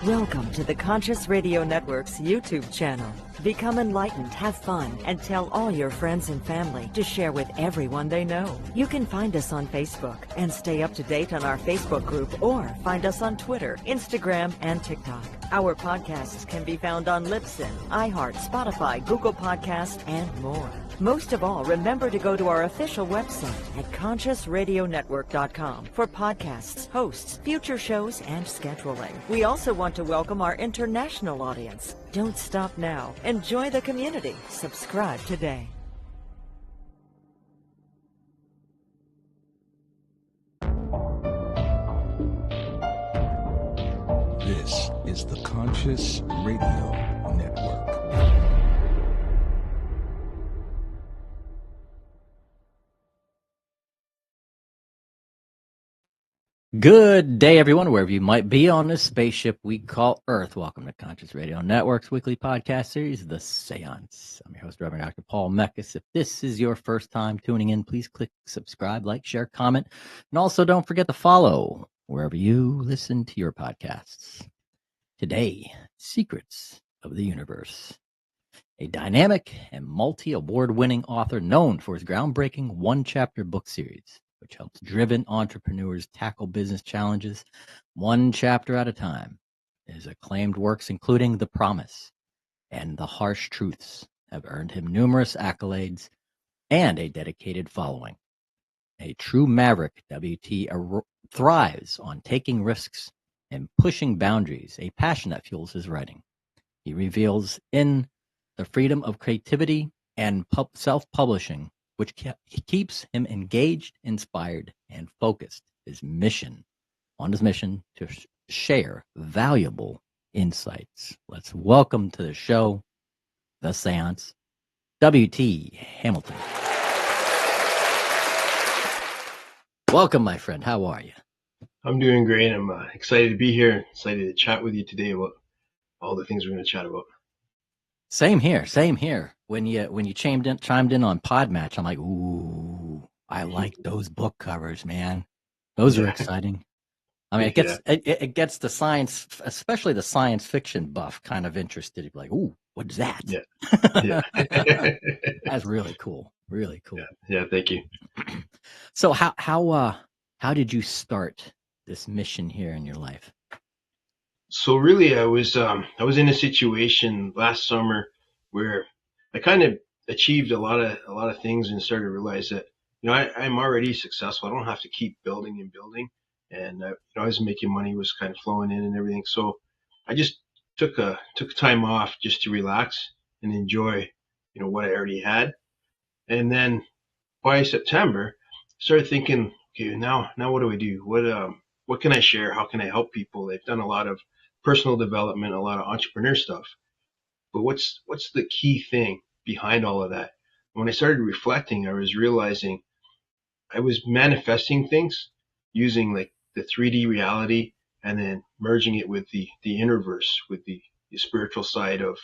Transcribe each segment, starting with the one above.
Welcome to the Conscious Radio Network's YouTube channel. Become enlightened, have fun, and tell all your friends and family to share with everyone they know. You can find us on Facebook and stay up to date on our Facebook group, or find us on Twitter, Instagram, and TikTok. Our podcasts can be found on Libsyn, iHeart, Spotify, Google Podcasts, and more. Most of all, remember to go to our official website at consciousradionetwork.com for podcasts, hosts, future shows, and scheduling. We also want to welcome our international audience. Don't stop now. Enjoy the community. Subscribe today. This is the Conscious Radio Network. Good day, everyone, wherever you might be on this spaceship we call Earth. Welcome to Conscious Radio Network's weekly podcast series, The Seance. I'm your host, Reverend Dr. Paul Meckes. If this is your first time tuning in, please click subscribe, like, share, comment, and also don't forget to follow wherever you listen to your podcasts. Today, Secrets of the Universe. A dynamic and multi-award-winning author known for his groundbreaking one-chapter book series, which helps driven entrepreneurs tackle business challenges one chapter at a time. His acclaimed works, including The Promise and The Harsh Truths, have earned him numerous accolades and a dedicated following. A true maverick, WT thrives on taking risks and pushing boundaries, a passion that fuels his writing. He reveals in The Freedom of Creativity and Self-Publishing, which keeps him engaged, inspired, and focused. His mission to share valuable insights. Let's welcome to the show, The Seance, W.T. Hamilton. Welcome, my friend. How are you? I'm doing great. I'm excited to be here. Excited to chat with you today about all the things we're going to chat about. Same here. When you chimed in on Podmatch, I'm like, ooh, I like those book covers, man. Those are exciting. I mean, it gets the science, especially the science fiction buff, kind of interested. You're like, ooh, what is that? Yeah. That's really cool. Really cool. Yeah. Thank you. So how did you start this mission here in your life? So really, I was in a situation last summer where I kind of achieved a lot of things and started to realize that, I'm already successful. I don't have to keep building and building. And, I was making money, was kind of flowing in and everything. So I just took time off just to relax and enjoy, what I already had. And then by September, I started thinking, okay, now what do I do? What can I share? How can I help people? They've done a lot of personal development, a lot of entrepreneur stuff. But what's the key thing behind all of that? When I started reflecting, I was realizing I was manifesting things using like the 3D reality and then merging it with the innerverse, with the spiritual side of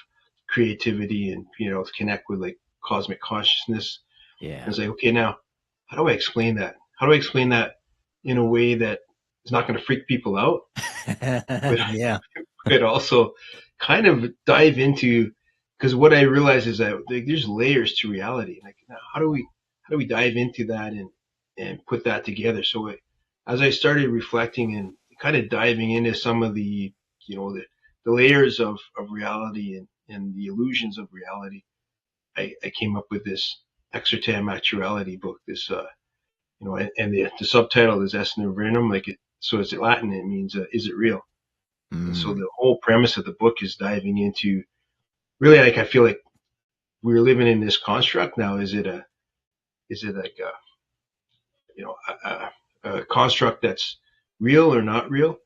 creativity and, to connect with like cosmic consciousness. Yeah. I was like, okay, now how do I explain that? How do I explain that in a way that is not going to freak people out? Yeah. But also kind of dive into, because what I realize is that there's layers to reality. Like, how do we dive into that and put that together? So as I started reflecting and kind of diving into some of the, the layers of reality and the illusions of reality, I came up with this Exertam Actuality book. This, and the subtitle is Es Verum, so it's Latin. It means, is it real? And so the whole premise of the book is diving into really, I feel like we're living in this construct now. Is it like a construct that's real or not real?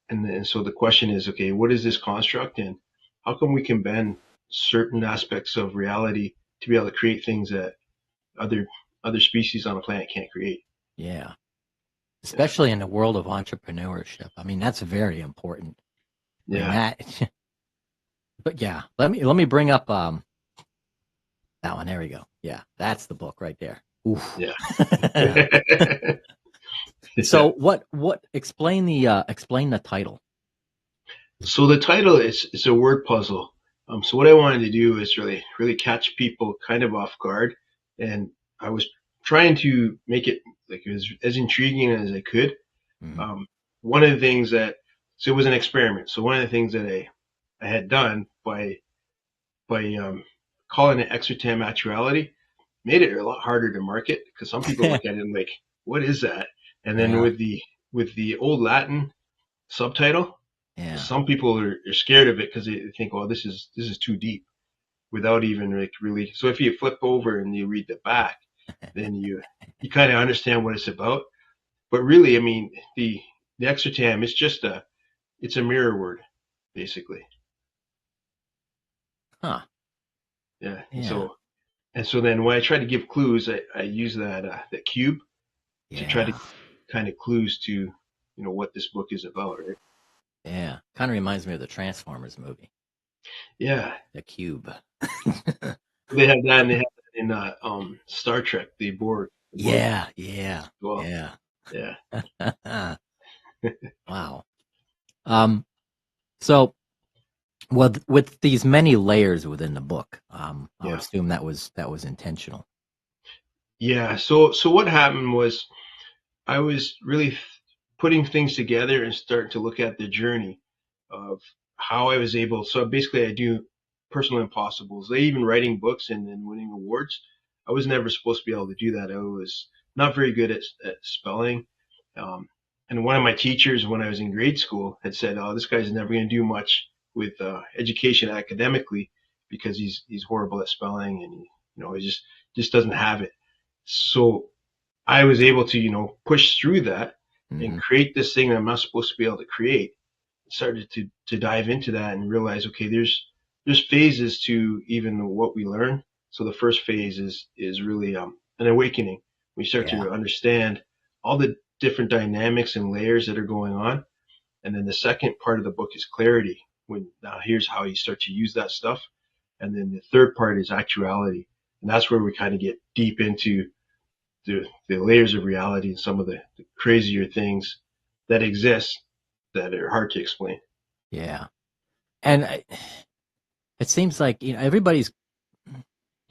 And so the question is, okay, what is this construct, and how come we can bend certain aspects of reality to be able to create things that other species on the planet can't create? Yeah. Especially in the world of entrepreneurship. I mean, that's very important. Yeah. But yeah, let me bring up that one. There we go. Yeah, that's the book right there. Oof. Yeah. So what explain the title? So the title is it's a word puzzle. So what I wanted to do is really catch people kind of off guard, and I was trying to make it like as intriguing as I could. Mhm. Um, One of the things that so it was an experiment. So one of the things that I had done by calling it exotam actuality made it a lot harder to market because some people look at it and like, what is that? And then Yeah, with the old Latin subtitle, yeah. some people are scared of it because they think, oh, this is too deep without even like really. So if you flip over and you read the back, then you kind of understand what it's about. But really, I mean, the exotam is just it's a mirror word basically. Huh. Yeah. Yeah, And so then when I try to give clues, I use that cube to try to yeah, kind of clues to what this book is about, right? yeah. Kind of reminds me of the Transformers movie, Yeah, The Cube. they have that, and they have that in Star Trek, the Borg Yeah, yeah, as well. yeah. Yeah, Wow. Um, so with these many layers within the book, I would yeah, assume that was intentional. yeah. So what happened was I was really putting things together and starting to look at the journey of how I was able. So basically, I do personal impossibles. They even writing books and then winning awards. I was never supposed to be able to do that. I was not very good at spelling. Um, and one of my teachers, when I was in grade school, had said, "Oh, this guy's never going to do much with education academically because he's horrible at spelling and he just doesn't have it." So I was able to, push through that and Hmm. create this thing that I'm not supposed to be able to create. Started to dive into that and realize, okay, there's phases to even what we learn. So the first phase is really an awakening. We start Yeah, to understand all the different dynamics and layers that are going on. And then the second part of the book is clarity. When now here's how you start to use that stuff. And then the third part is actuality. And that's where we kind of get deep into the layers of reality and some of the crazier things that exist that are hard to explain. yeah. And it seems like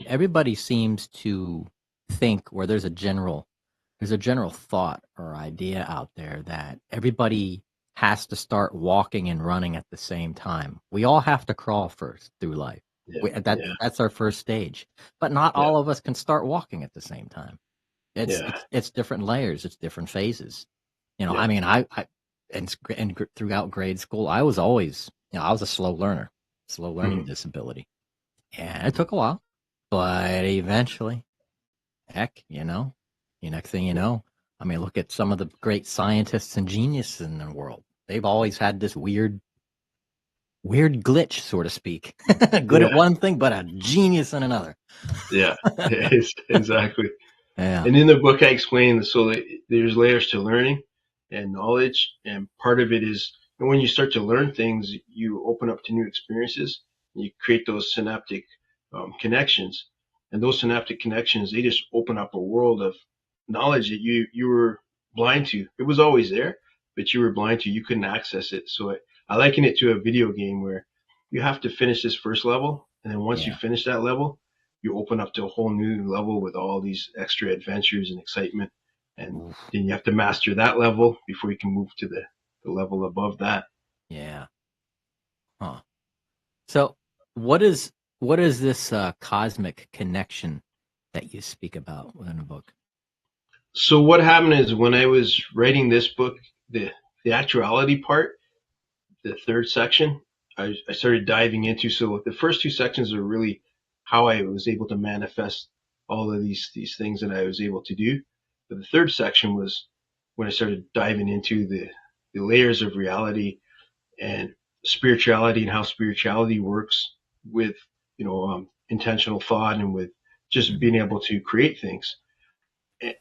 everybody seems to think, or there's a general thought or idea out there that everybody has to start walking and running at the same time. We all have to crawl first through life. Yeah, yeah, That's our first stage. But not yeah, all of us can start walking at the same time. It's yeah, it's it's different layers, it's different phases. I yeah. mean, throughout grade school, I was always, I was a slow learner, slow learning Mhm. disability. And it took a while, but eventually, heck, the next thing you Yeah, know, I mean, look at some of the great scientists and geniuses in the world. They've always had this weird glitch, so to speak. Good at yeah, one thing, but a genius in another. yeah. Exactly. Yeah, And in the book, I explain so that there's layers to learning and knowledge, and part of it is when you start to learn things, you open up to new experiences. And you create those synaptic connections, and those synaptic connections they just open up a world of knowledge that you were blind to. It was always there, but you were blind to. You couldn't access it. So I liken it to a video game where you have to finish this first level, and then once you yeah. finish that level, you open up to a whole new level with all these extra adventures and excitement. And Oof, then you have to master that level before you can move to the level above that. yeah. Huh. So, what is this cosmic connection that you speak about within the book? So what happened is when I was writing this book, the actuality part, the third section, I started diving into. So the first two sections are really how I was able to manifest all of these things that I was able to do. But the third section was when I started diving into the layers of reality and spirituality and how spirituality works with intentional thought and with just Mhm. being able to create things.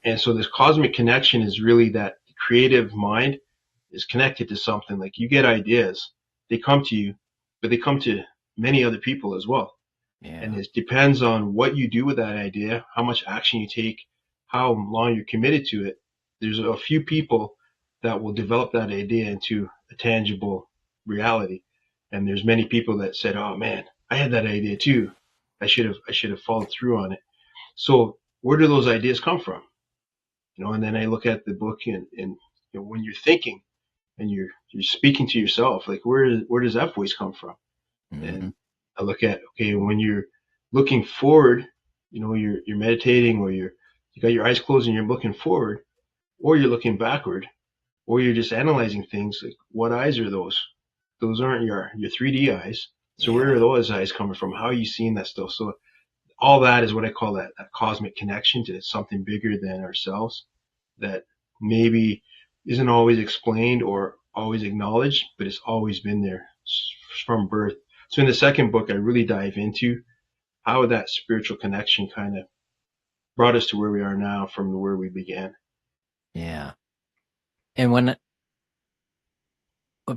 And so this cosmic connection is really that the creative mind is connected to something. Like you get ideas, they come to you, but they come to many other people as well. And Yeah. it depends on what you do with that idea, how much action you take, how long you're committed to it. There's a few people that will develop that idea into a tangible reality. And there's many people that said, "Oh man, I had that idea too. I should have followed through on it." So where do those ideas come from? And then I look at the book, and when you're thinking and you're speaking to yourself, like where does that voice come from? Mm-hmm. And I look at, okay, when you're looking forward, you're meditating, or you got your eyes closed and you're looking forward, or you're looking backward, or you're just analyzing things. Like, what eyes are those? Those aren't your 3D eyes. So Yeah. where are those eyes coming from? How are you seeing that stuff? So all that is what I call that cosmic connection to something bigger than ourselves, that maybe isn't always explained or always acknowledged, but it's always been there from birth. So in the second book, I really dive into how that spiritual connection kind of brought us to where we are now from where we began. Yeah. And what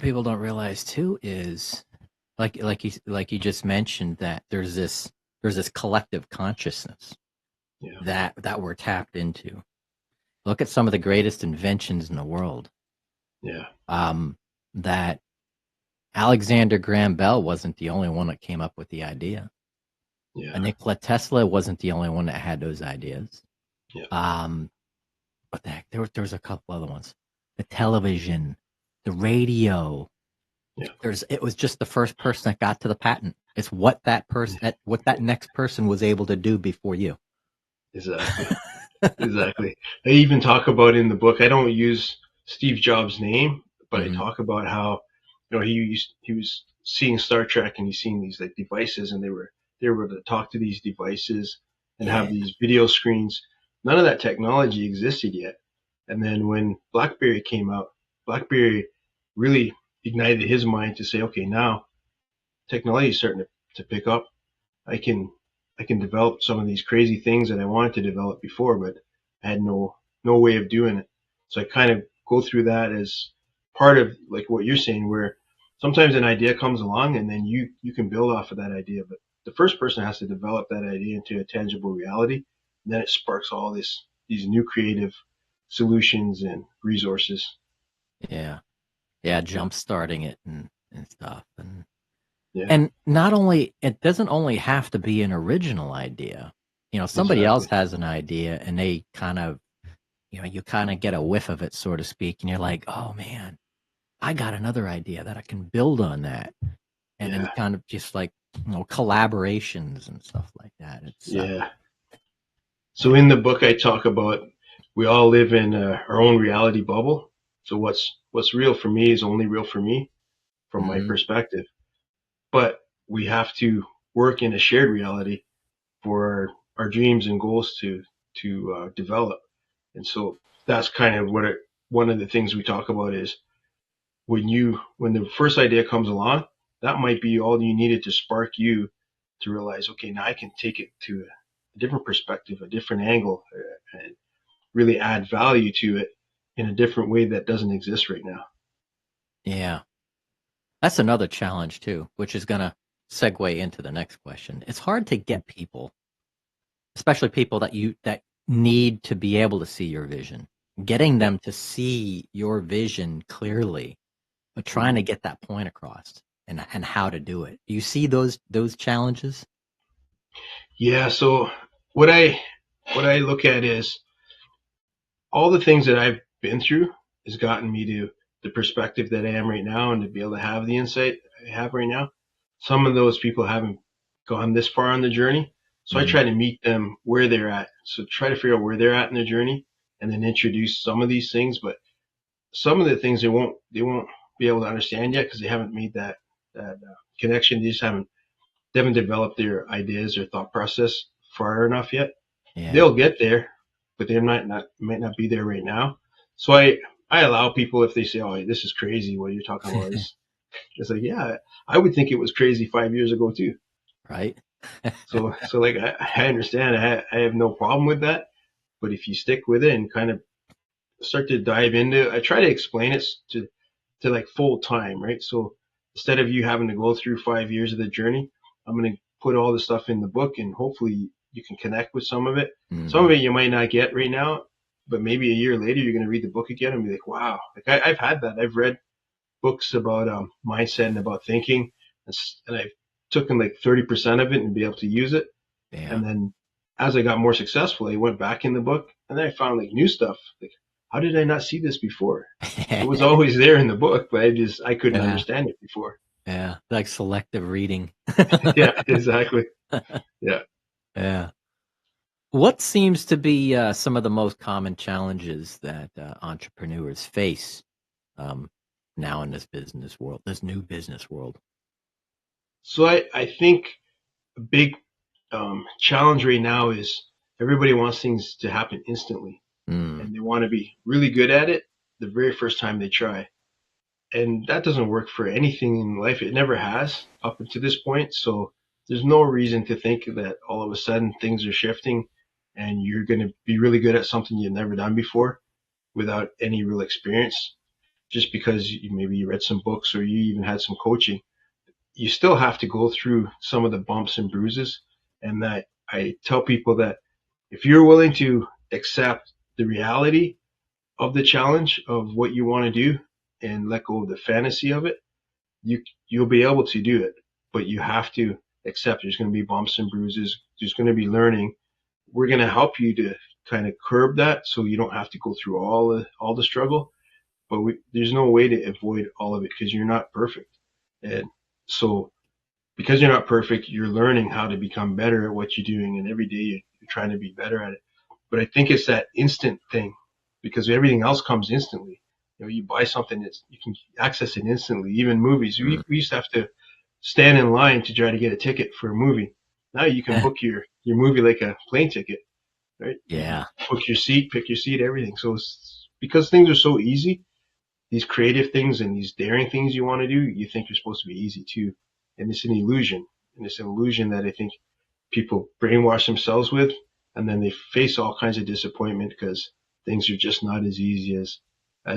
people don't realize too is like you just mentioned, that there's this collective consciousness Yeah. that we're tapped into. Look at some of the greatest inventions in the world. Yeah. That Alexander Graham Bell wasn't the only one that came up with the idea. Yeah. Nikola Tesla wasn't the only one that had those ideas. Yeah. What the heck? There was a couple other ones. The television, the radio. Yeah. It was just the first person that got to the patent. It's what that next person was able to do before you. Exactly. Exactly. I even talk about in the book, I don't use Steve Jobs' name, but I talk about how, he was seeing Star Trek, and he's seeing these like devices, and they were able to talk to these devices and have these video screens. None of that technology existed yet. And then when BlackBerry came out, BlackBerry really ignited his mind to say, okay, now technology is starting to pick up. I can develop some of these crazy things that I wanted to develop before, but I had no way of doing it. So I kind of go through that as part of like what you're saying, where sometimes an idea comes along and then you can build off of that idea, but the first person has to develop that idea into a tangible reality, and then it sparks all these new creative solutions and resources. Yeah, jump starting it and stuff. Yeah, And not only, it doesn't only have to be an original idea. Somebody else exactly. has an idea and they kind of, you kind of get a whiff of it, so to speak, and you're like, oh man, I got another idea that I can build on that. And then Yeah, kind of just like, collaborations and stuff like that. It's yeah. So yeah. in the book, I talk about we all live in our own reality bubble. So what's real for me is only real for me from my Mhm. perspective. But we have to work in a shared reality for our dreams and goals to develop. And so that's kind of one of the things we talk about is when the first idea comes along, that might be all you needed to spark you to realize, okay, now I can take it to a different perspective, a different angle, and really add value to it in a different way that doesn't exist right now. Yeah. That's another challenge too, which is going to segue into the next question. It's hard to get people, especially people that need to be able to see your vision, getting Yeah. them to see your vision clearly, but trying Mm-hmm. to get that point across and how to do it. Do you see those challenges? Yeah. So what I look at is all the things that I've been through has gotten me to the perspective that I am right now, and to be able to have the insight I have right now. Some of those people haven't gone this far on the journey. So I Mm, try to meet them where they're at. So try to figure out where they're at in their journey and then introduce some of these things. But some of the things they won't be able to understand yet because they haven't made that connection. They haven't developed their ideas or thought process far enough yet. yeah. They'll get there, but they might not be there right now. So I allow people, if they say, "Oh, this is crazy, what you're talking about," it's like, yeah, I would think it was crazy 5 years ago too. Right. So like I understand, I have no problem with that. But if you stick with it and kind of start to dive into, I try to explain it to like full time, right? So instead of you having to go through 5 years of the journey, I'm going to put all the stuff in the book, and hopefully you can connect with some of it. Some Hmm. of it you might not get right now, but maybe a year later you're going to read the book again and be like, wow, like I've had that. I've read books about mindset and about thinking and I took in like 30% of it and be able to use it. Yeah. And then as I got more successful, I went back in the book and then I found like new stuff. Like, how did I not see this before? It was always there in the book, but I couldn't Yeah. understand it before. Yeah. Like selective reading. Yeah, exactly. Yeah. Yeah. What seems to be some of the most common challenges that entrepreneurs face now in this business world, this new business world? So I think a big challenge right now is everybody wants things to happen instantly Mm. and they want to be really good at it the very first time they try. And that doesn't work for anything in life. It never has up until this point. So there's no reason to think that all of a sudden things are shifting and you're going to be really good at something you've never done before without any real experience. Just because maybe you read some books or you even had some coaching, you still have to go through some of the bumps and bruises. And that I tell people that if you're willing to accept the reality of the challenge of what you want to do and let go of the fantasy of it, you'll be able to do it. But you have to accept there's going to be bumps and bruises. There's going to be learning. We're going to help you to kind of curb that so you don't have to go through all the struggle. But there's no way to avoid all of it because you're not perfect. And so because you're not perfect, you're learning how to become better at what you're doing. And every day you're trying to be better at it. But I think it's that instant thing because everything else comes instantly. You buy something you can access it instantly. Even movies, we used to have to stand in line to try to get a ticket for a movie. Now you can book your movie like a plane ticket, right? Yeah. Book your seat, pick your seat, everything. So because things are so easy, these creative things and these daring things you want to do, you think you're supposed to be easy too. And it's an illusion. And it's an illusion that I think people brainwash themselves with, and then they face all kinds of disappointment because things are just not as easy as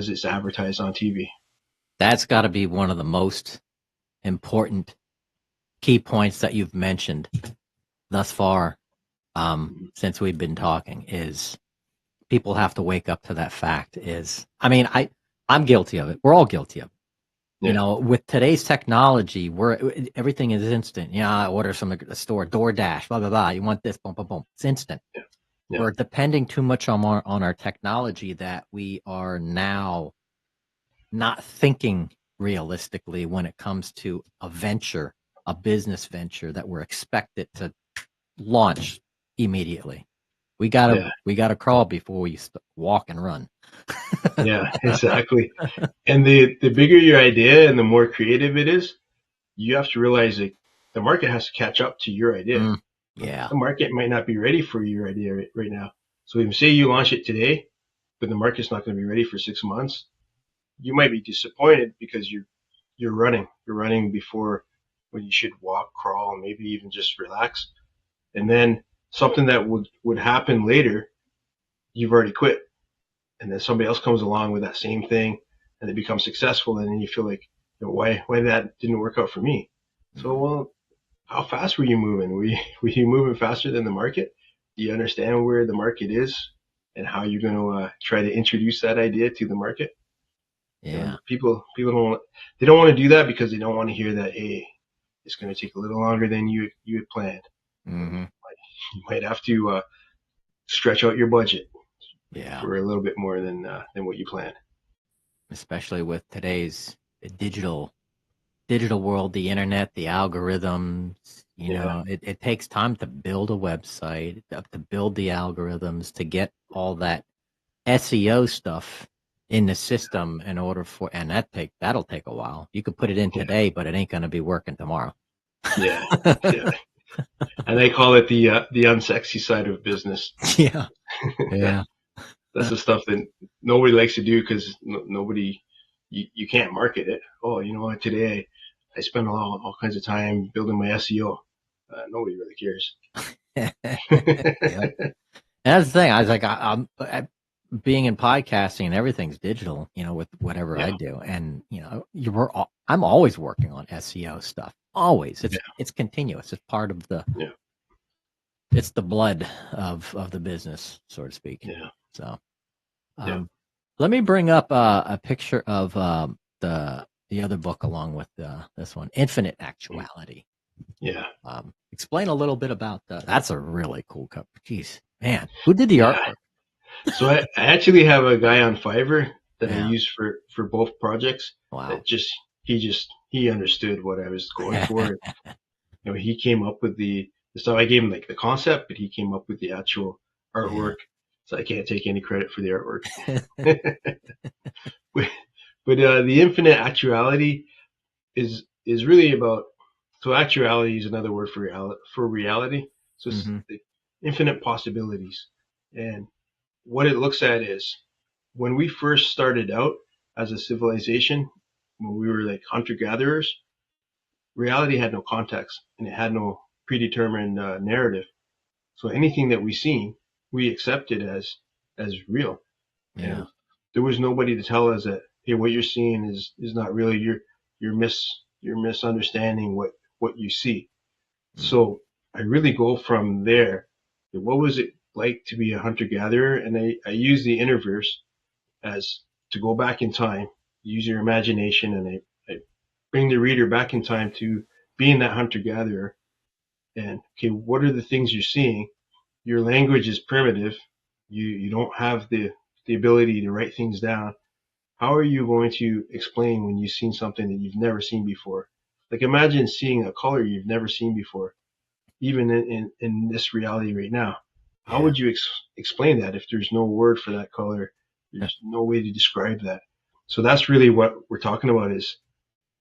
it's advertised on TV. That's got to be one of the most important key points that you've mentioned thus far since we've been talking is people have to wake up to that fact I'm guilty of it. We're all guilty of it. Yeah. With today's technology, everything is instant. I order from the store, DoorDash, blah, blah, blah. You want this, boom, boom, boom. It's instant. Yeah. Yeah. We're depending too much on our technology that we are now not thinking realistically when it comes to a business venture that we're expected to launch immediately. We gotta crawl before we walk and run. Yeah, exactly. And the bigger your idea and the more creative it is, you have to realize that the market has to catch up to your idea. Yeah. The market might not be ready for your idea right now. So if you say you launch it today, but the market's not going to be ready for 6 months, you might be disappointed because you're running before when you should walk, crawl, and maybe even just relax. And then something that would happen later, you've already quit. And then somebody else comes along with that same thing and they become successful. And then you feel like, why that didn't work out for me? So, well, how fast were you moving? Were you moving faster than the market? Do you understand where the market is and how you're going to try to introduce that idea to the market? Yeah. People don't want to do that because they don't want to hear that, hey, it's going to take a little longer than you had planned. Mm-hmm. You might have to stretch out your budget Yeah. for a little bit more than what you planned. Especially with today's digital world, the internet, the algorithms, it takes time to build a website, to build the algorithms, to get all that SEO stuff in the system in order and that'll take a while. You could put it in today, but it ain't going to be working tomorrow. Yeah. Yeah. And they call it the unsexy side of business. Yeah. Yeah. That's the stuff that nobody likes to do because you can't market it. Oh, you know what? Today I spent all kinds of time building my SEO. Nobody really cares. Yeah. That's the thing. I was like, I'm being in podcasting and everything's digital, with whatever I do. And, I'm always working on SEO stuff. Always. It's continuous. It's part of it's the blood of the business, so to speak. Yeah. So, let me bring up a picture of the the other book along with this one, Infinite Actuality. Yeah. Explain a little bit about that. That's a really cool cover. Jeez, man, who did the Yeah. artwork? So I actually have a guy on Fiverr that I Yeah. use for both projects. Wow. That he understood what I was going for. He came up with the stuff. I gave him like the concept, but he came up with the actual artwork. So I can't take any credit for the artwork. but the infinite actuality is really about. So actuality is another word for reality. So it's the infinite possibilities, and what it looks at is when we first started out as a civilization, when we were like hunter gatherers, reality had no context and it had no predetermined narrative. So anything that we seen, we accepted as real. Yeah. And there was nobody to tell us that, hey, what you're seeing is not really you're misunderstanding what you see. So I really go from there. What was it like to be a hunter gatherer? And I use the Interverse as to go back in time, use your imagination, and I bring the reader back in time to being that hunter gatherer. And okay, what are the things you're seeing? Your language is primitive. You don't have the ability to write things down. How are you going to explain when you've seen something that you've never seen before? Like imagine seeing a color you've never seen before, even in this reality right now. How would you explain that if there's no word for that color? There's no way to describe that. So that's really what we're talking about is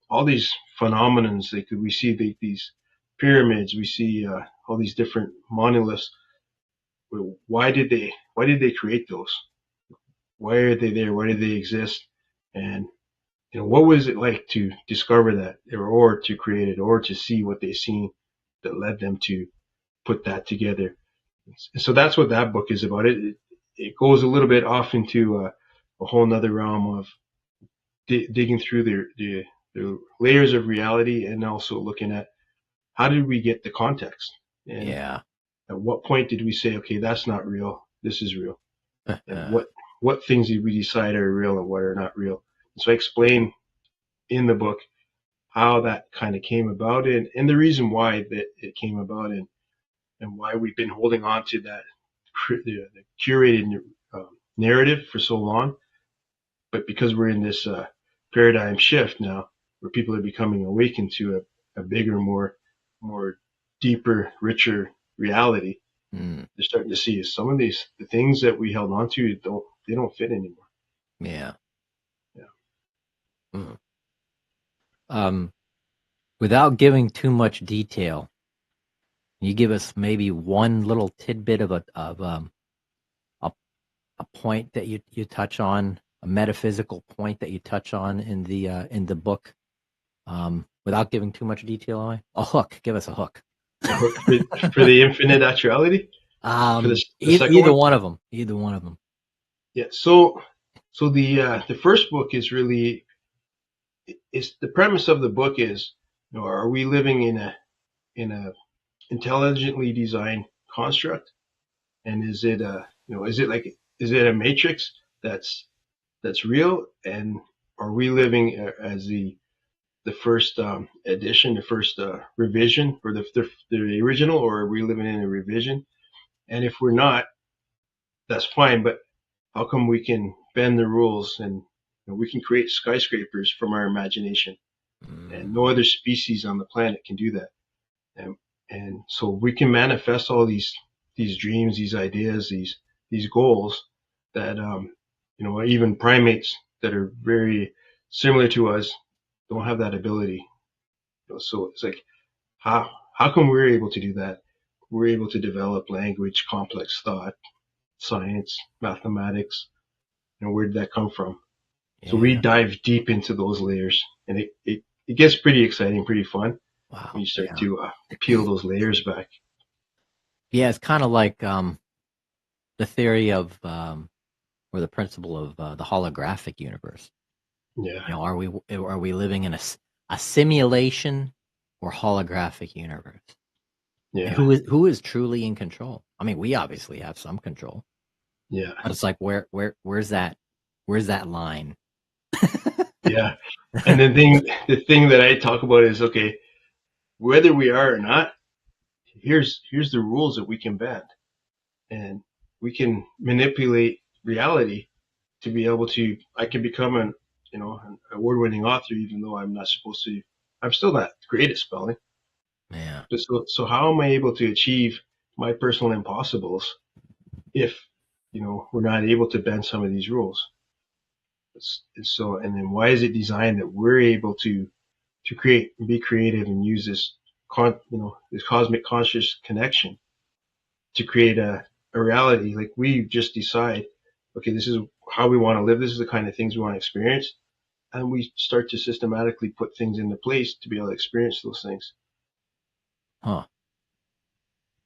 all these phenomenons. Like we see these pyramids, we see all these different monoliths. Why did they create those? Why are they there? Why did they exist? And what was it like to discover that, or to create it, or to see what they seen that led them to put that together? So that's what that book is about. It goes a little bit off into a whole nother realm of digging through the layers of reality, and also looking at how did we get the context, and at what point did we say, okay, that's not real, this is real, and what things did we decide are real and what are not real. And so I explain in the book how that kind of came about, and the reason why that it came about, and why we've been holding on to that the curated narrative for so long. But because we're in this paradigm shift now, where people are becoming awakened to a bigger, more deeper, richer reality, they're starting to see some of the things that we held on to don't fit anymore. Yeah. Without giving too much detail, can you give us maybe one little tidbit of a point that you touch on, a metaphysical point that you touch on in the book, without giving too much detail away? A hook. Give us a hook. For the infinite actuality. For the either one of them. Either one of them. Yeah. So the first book is really, it's the premise of the book is, are we living in a intelligently designed construct, and is it is it a matrix that's real, and are we living as the first edition, the first revision, or the original, or are we living in a revision? And if we're not, that's fine, but how come we can bend the rules, and we can create skyscrapers from our imagination, and no other species on the planet can do that. And so we can manifest all these dreams, these ideas, these goals that even primates that are very similar to us don't have that ability. So it's like, how come we're able to do that? We're able to develop language, complex thought, science, mathematics. Where did that come from? So we dive deep into those layers, and it gets pretty exciting, pretty fun. Wow. When you start to peel those layers back. Yeah, it's kind of like the theory of or the principle of the holographic universe. Yeah. Are we living in a simulation or holographic universe? Yeah. And who is truly in control? I mean, we obviously have some control. Yeah. But it's like where's that line? Yeah. And the thing that I talk about is, okay, whether we are or not, here's the rules that we can bend, and we can manipulate reality to be able to. I can become an award-winning author, even though I'm not supposed to. I'm still not great at spelling. Yeah. But so how am I able to achieve my personal impossibles if we're not able to bend some of these rules? And then why is it designed that we're able to create and be creative and use this cosmic conscious connection to create a reality? Like, we just decide, okay, this is how we want to live, this is the kind of things we want to experience, and we start to systematically put things into place to be able to experience those things. Huh.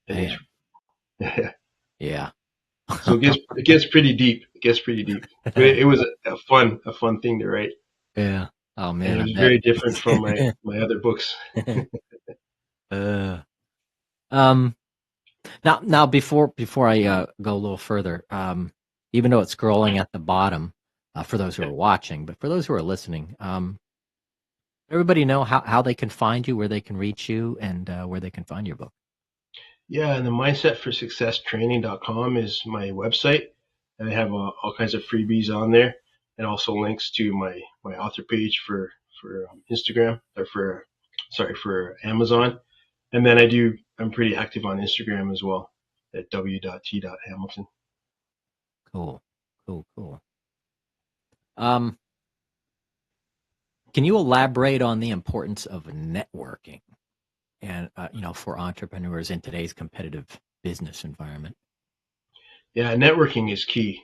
And it's Yeah. so it gets pretty deep. It gets pretty deep. But it was a fun thing to write, Yeah. Oh and man, it I was bet. very different from my other books. uh, um. Now, before I go a little further, even though it's scrolling at the bottom, for those who are watching, but for those who are listening, everybody know how they can find you, where they can reach you, and where they can find your book. Yeah, and the mindsetforsuccesstraining.com is my website, and I have all kinds of freebies on there, and also links to my author page for Instagram, or for Amazon. And then I'm pretty active on Instagram as well at w.t.hamilton. Cool, cool, cool. Um, can you elaborate on the importance of networking, and for entrepreneurs in today's competitive business environment? Yeah, networking is key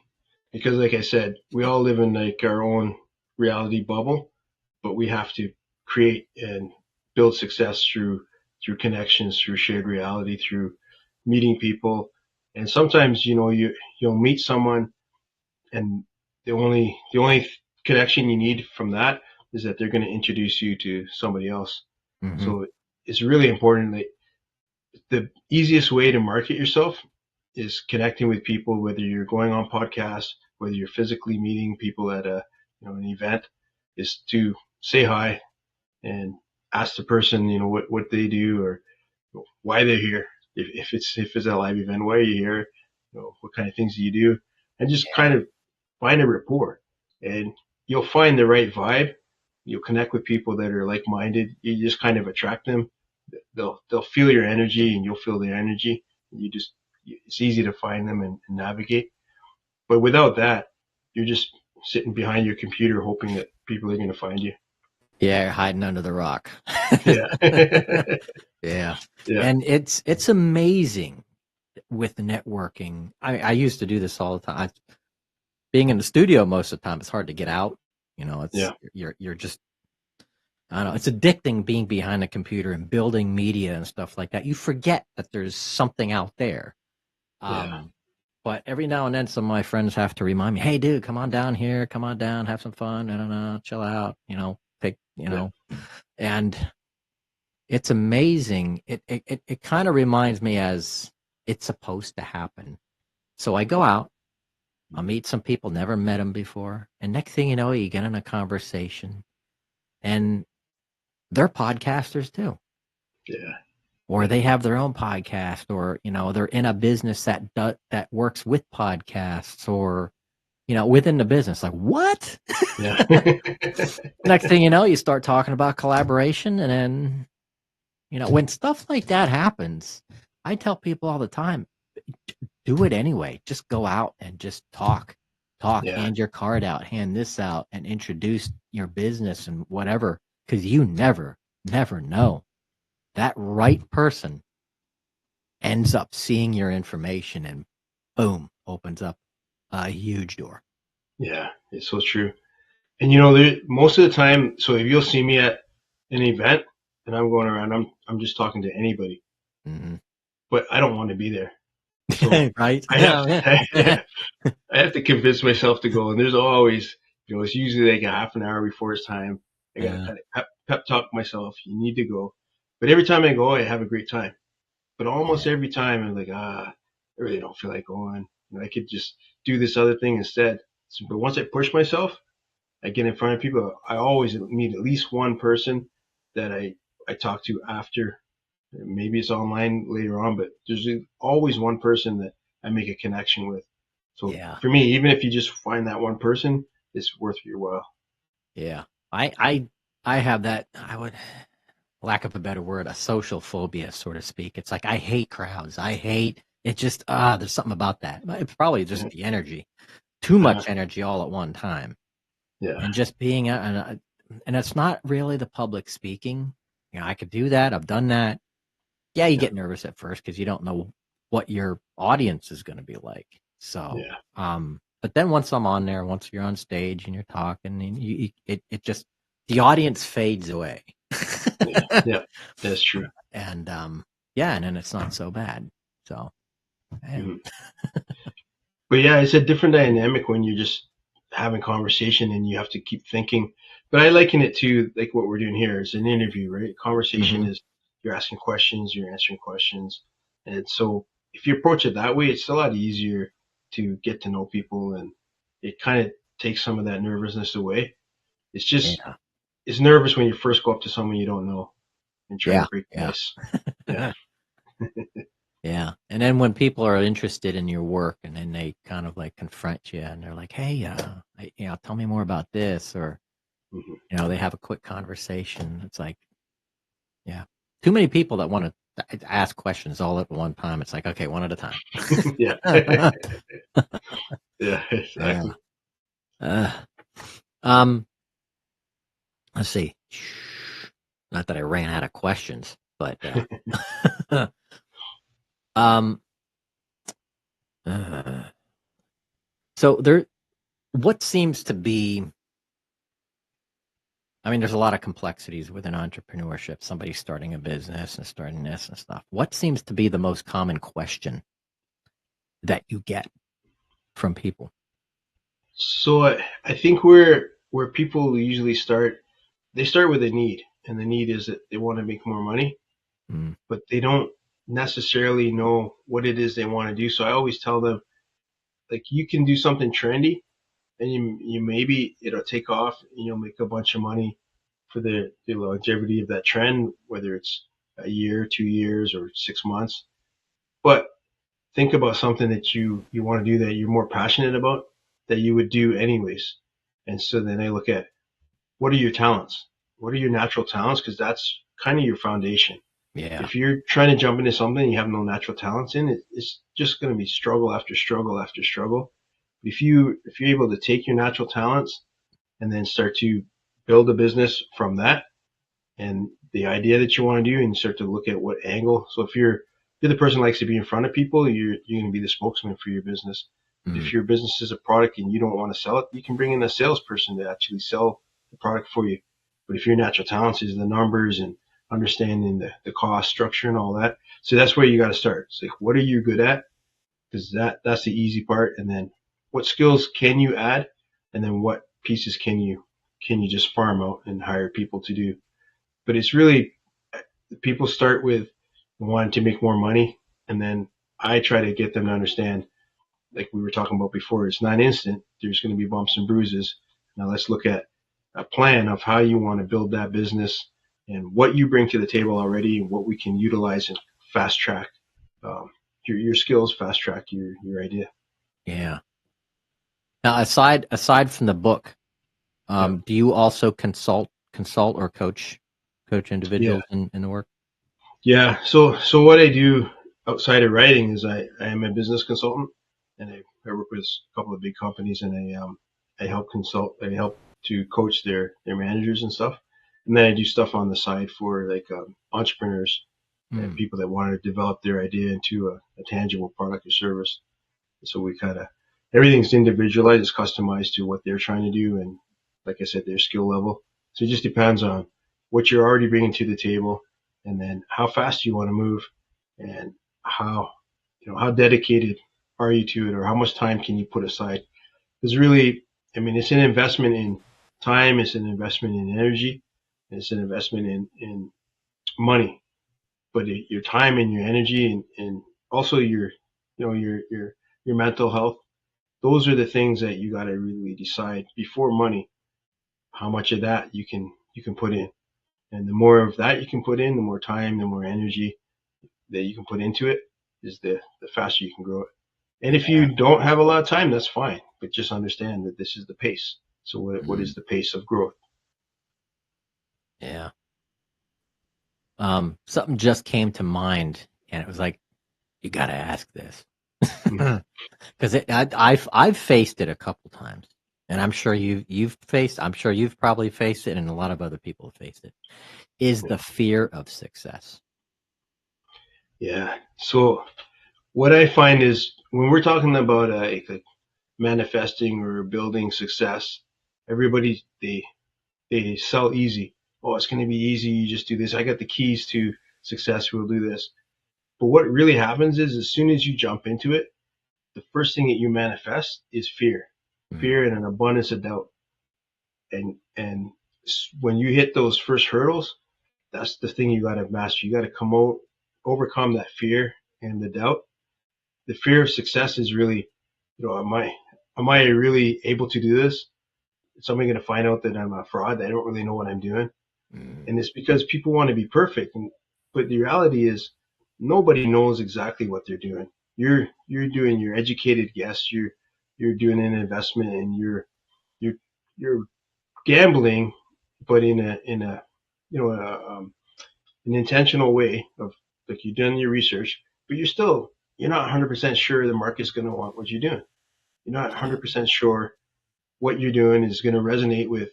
because, like I said, we all live in like our own reality bubble, but we have to create and build success through connections, through shared reality, through meeting people. And sometimes, you'll meet someone, and the only connection you need from that is that they're going to introduce you to somebody else. Mm-hmm. So it's really important that the easiest way to market yourself is connecting with people, whether you're going on podcasts, whether you're physically meeting people at an event, is to say hi and ask the person, what they do, or why they're here. If it's a live event, why are you here? What kind of things do you do? And just kind of find a rapport, and you'll find the right vibe. You'll connect with people that are like-minded. You just kind of attract them. They'll feel your energy, and you'll feel their energy. It's easy to find them and navigate. But without that, you're just sitting behind your computer hoping that people are going to find you. Yeah, you're hiding under the rock. Yeah. Yeah. Yeah. And it's amazing with networking. I used to do this all the time. Being in the studio most of the time, it's hard to get out. Yeah. You're just, I don't know, it's addicting being behind a computer and building media and stuff like that. You forget that there's something out there. Yeah. But every now and then, some of my friends have to remind me, "Hey, dude, come on down here, come on down, have some fun. I don't know, chill out. And it's amazing. It kind of reminds me as it's supposed to happen. So I go out, I'll meet some people, never met them before, and next thing you know, you get in a conversation, and they're podcasters too, Yeah. or they have their own podcast, or they're in a business that works with podcasts, or within the business. Like, what? Yeah. Next thing you know, you start talking about collaboration, and then when stuff like that happens, I tell people all the time, do it anyway. Just go out and just talk, Yeah. hand your card out, hand this out, and introduce your business and whatever, because you never know. That right person ends up seeing your information, and boom, opens up a huge door. Yeah. It's so true. And most of the time, so if you'll see me at an event and I'm going around, I'm just talking to anybody, Mm-hmm. but I don't want to be there. So Right? I have to, I have to convince myself to go. And there's always, it's usually like a half an hour before it's time. I got to Yeah. kind of pep talk myself. You need to go. But every time I go, I have a great time. But almost every time I'm like, I really don't feel like going. I could just do this other thing instead. But once I push myself, I get in front of people, I always meet at least one person that I talk to after. Maybe it's online later on, but there's always one person that I make a connection with. So Yeah. for me, even if you just find that one person, it's worth your while. Yeah. I have that, lack of a better word, a social phobia, so to speak. It's like I hate crowds. I hate it. Just there's something about that. It's probably just Yeah. the energy, too Uh-huh. much energy all at one time, Yeah. and just being and it's not really the public speaking. I could do that. I've done that. Yeah, you Yeah. get nervous at first because you don't know what your audience is going to be like. So, Yeah. but then once I'm on there, once you're on stage and you're talking, and it just the audience fades away. Yeah. Yeah. That's true. And yeah, and then it's not so bad. So yeah. Mhm. But yeah, it's a different dynamic when you're just having conversation and you have to keep thinking. But I liken it to like what we're doing here. It's an interview, right? Conversation Mhm. is you're asking questions, you're answering questions. And so if you approach it that way, it's a lot easier to get to know people, and it kind of takes some of that nervousness away. It's just, Yeah, it's nervous when you first go up to someone you don't know and try to yeah, break the yeah. ice. Yeah. Yeah, and then when people are interested in your work, and then they kind of like confront you, and they're like, "Hey, tell me more about this," or Hmm. they have a quick conversation. It's like, yeah, too many people that want to ask questions all at one time. It's like, okay, one at a time. Yeah. Yeah, Yeah. exactly. Uh, um, let's see. Not that I ran out of questions, but um, uh, so there. What seems to be, I mean, there's a lot of complexities within entrepreneurship. Somebody starting a business and starting this and stuff. What seems to be the most common question that you get from people? So I think where people usually start, they start with a need, and the need is that they want to make more money, Mm, but they don't necessarily know what it is they want to do. So I always tell them, like, you can do something trendy, and you maybe it'll take off, and you'll make a bunch of money for the longevity of that trend, whether it's a year, 2 years, or 6 months. But think about something that you want to do that you're more passionate about, that you would do anyways. And so then I look at, what are your talents? What are your natural talents? Because that's kind of your foundation. yeah, If you're trying to jump into something you have no natural talents in, it's just going to be struggle after struggle after struggle. If you're able to take your natural talents and then start to build a business from that, and the idea that you want to do, and start to look at what angle. So if you're the person who likes to be in front of people, you're going to be the spokesman for your business. But mm, if your business is a product and you don't want to sell it, you can bring in a salesperson to actually sell the product for you. But if your natural talents is the numbers and understanding the cost structure and all that, so that's where you got to start. It's like, what are you good at? Because that's the easy part. And then what skills can you add? And then what pieces can you just farm out and hire people to do? But it's really, people start with wanting to make more money, and then I try to get them to understand, like we were talking about before, it's not instant. There's going to be bumps and bruises. Now let's look at a plan of how you want to build that business and what you bring to the table already, and what we can utilize and fast track um, your skills, fast track your idea. yeah. Now, aside from the book, Yeah. do you also consult or coach Yeah. individuals in the work? Yeah. So what I do outside of writing is I am a business consultant, and I work with a couple of big companies, and I help consult, I help to coach their managers and stuff. And then I do stuff on the side for like entrepreneurs and Mm, people that want to develop their idea into a tangible product or service. So we kind of, everything's individualized, it's customized to what they're trying to do, and like I said, their skill level. So it just depends on what you're already bringing to the table, and then how fast you want to move, and how how dedicated are you to it, or how much time can you put aside? Because really, I mean, it's an investment in time, it's an investment in energy, it's an investment in money. But your time and your energy, and also your mental health, those are the things that you got to really decide before money. how much of that you can put in. And the more of that you can put in, the more time, the more energy that you can put into it, is the faster you can grow it. And if you don't have a lot of time, that's fine. But just understand that this is the pace. So what is the pace of growth? Yeah. Something just came to mind, and it was like, you got to ask this, because I've faced it a couple times, and I'm sure I'm sure you've probably faced it, and a lot of other people have faced it. Is the fear of success? Yeah. So what I find is when we're talking about like manifesting or building success, everybody they sell easy. Oh, it's going to be easy. You just do this. I got the keys to success. We'll do this. But what really happens is as soon as you jump into it, the first thing that you manifest is fear and an abundance of doubt. And when you hit those first hurdles, that's the thing you got to master. You got to overcome that fear and the doubt. The fear of success is really, am I really able to do this? Is somebody going to find out that I'm a fraud? That I don't really know what I'm doing? And it's because people want to be perfect. But the reality is nobody knows exactly what they're doing. You're doing your educated guess. You're doing an investment, and you're gambling, but in a an intentional way of, like, you've done your research, but you're not 100% sure the market's going to want what you're doing. You're not 100% sure what you're doing is going to resonate with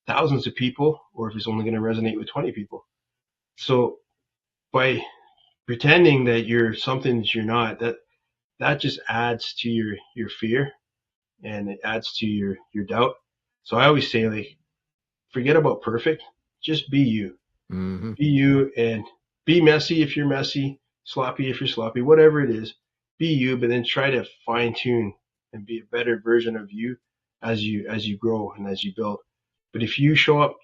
thousands of people, or if it's only going to resonate with 20 people. So by pretending that you're something that you're not, that just adds to your fear, and it adds to your doubt. So I always say, like, forget about perfect, just be you. Be you, and be messy if you're messy, sloppy if you're sloppy, whatever it is, be you, but then try to fine tune and be a better version of you as you grow and as you build. But if you show up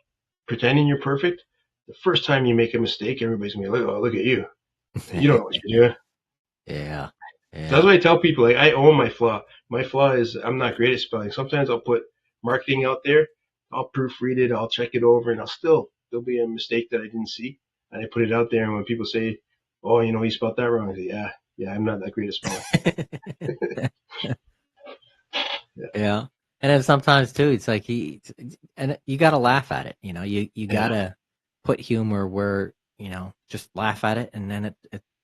pretending you're perfect, the first time you make a mistake, everybody's gonna be like, oh, look at you. You don't know what you're doing. Yeah. So that's what I tell people. Like, I own my flaw. My flaw is I'm not great at spelling. Sometimes I'll put marketing out there, I'll proofread it, I'll check it over, and there'll be a mistake that I didn't see, and I put it out there. And when people say, "Oh, you spelled that wrong," I say, "Yeah, I'm not that great at spelling." Yeah. And then sometimes too, it's like and you got to laugh at it. You got to put humor where, just laugh at it, and then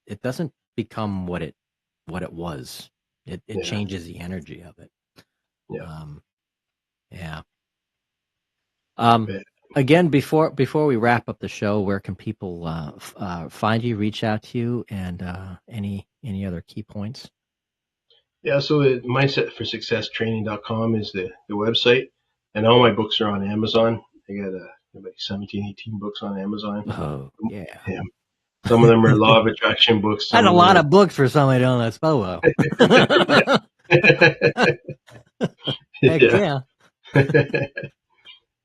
it doesn't become what it was. It changes the energy of it. Yeah. Yeah. Yeah. Again, before we wrap up the show, where can people find you, reach out to you, and any other key points? Yeah, so the mindsetforsuccesstraining.com is the website, and all my books are on Amazon. I got about 17, 18 books on Amazon. Oh, yeah. Some of them are law of attraction books. That's a lot of books for somebody on that SPOO. Heck yeah.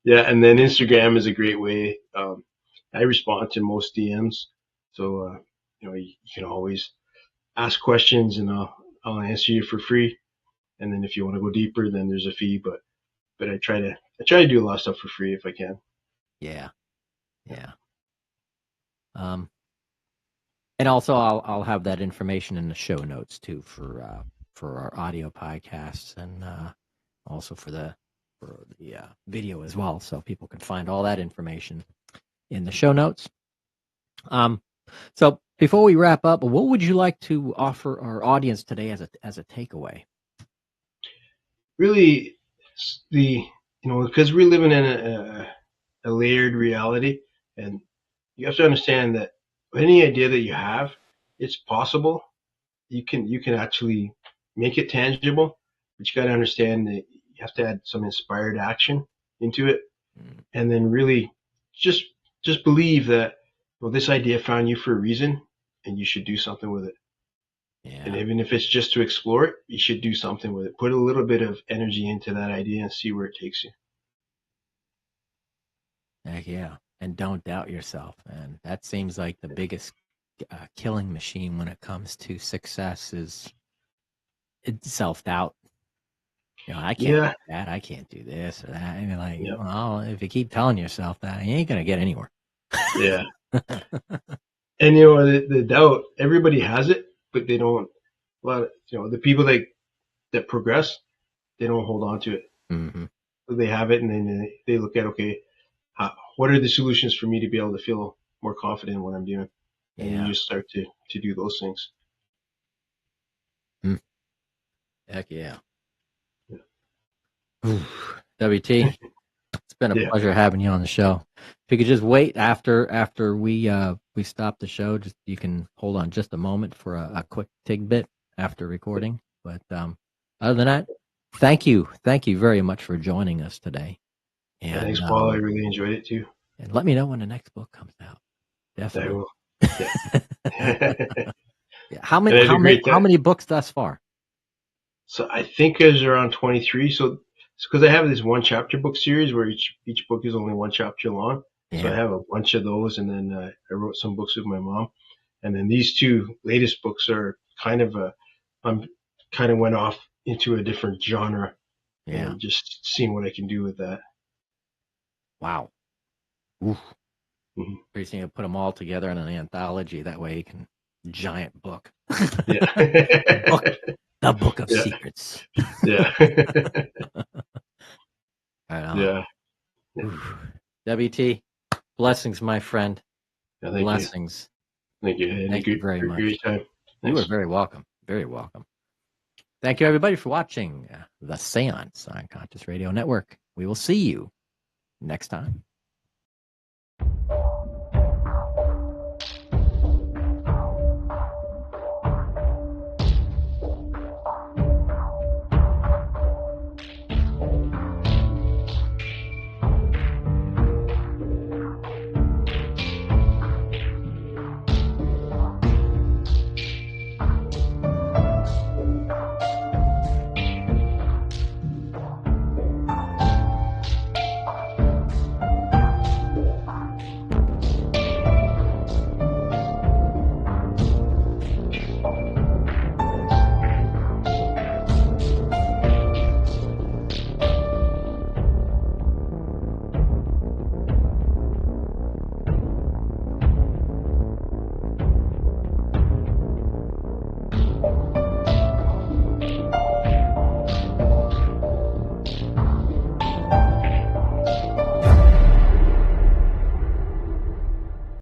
Yeah, and then Instagram is a great way. I respond to most DMs, so you can always ask questions, and I'll answer you for free. And then if you want to go deeper, then there's a fee. But I try to do a lot of stuff for free if I can. Yeah. And also, I'll have that information in the show notes too for our audio podcasts, and also for the video as well, so people can find all that information in the show notes. So before we wrap up, what would you like to offer our audience today as a takeaway? Really, because we're living in a layered reality, and you have to understand that any idea that you have, it's possible. You can actually make it tangible, but you got to understand that you have to add some inspired action into it, and then really just believe that, well, this idea found you for a reason, and you should do something with it. Yeah. And even if it's just to explore it, you should do something with it. Put a little bit of energy into that idea and see where it takes you. Heck yeah. And don't doubt yourself. And that seems like the biggest killing machine when it comes to success is self-doubt. I can't Yeah. do that. I can't do this or that. And you're like, Yeah. well, if you keep telling yourself that, you ain't going to get anywhere. Yeah. And the doubt, everybody has it, but they don't. A lot of the people that progress, they don't hold on to it. Mm-hmm. So they have it, and then they look at, okay, what are the solutions for me to be able to feel more confident in what I'm doing, and then you Yeah. just start to do those things. Heck yeah. Yeah. WT, it's been a Yeah. pleasure having you on the show. If you could just wait after we stop the show, just you can hold on just a moment for a quick tidbit after recording. But other than that, thank you very much for joining us today. Yeah, And thanks, Paul. I really enjoyed it too. and let me know when the next book comes out. I Definitely. will. Yeah. Yeah. How And I had a great how time. many books thus far? So I think there's around 23. So it's because I have this one chapter book series where each book is only one chapter long. So I Yeah. have a bunch of those, and then I wrote some books with my mom, and then these two latest books are I'm kind of went off into a different genre Yeah. and just seeing what I can do with that. Wow. Oof. Mhm. Pretty soon you put them all together in an anthology. That way you can giant book. Yeah. book the book of Yeah. secrets. Yeah. Right on. Yeah. Oof. WT, blessings, my friend. Yeah. Thank you. Blessings. Thank you. And a Thank you very much. great time. You are Thanks. very welcome. Very welcome. Thank you, everybody, for watching The Seance on Conscious Radio Network. We will see you next time.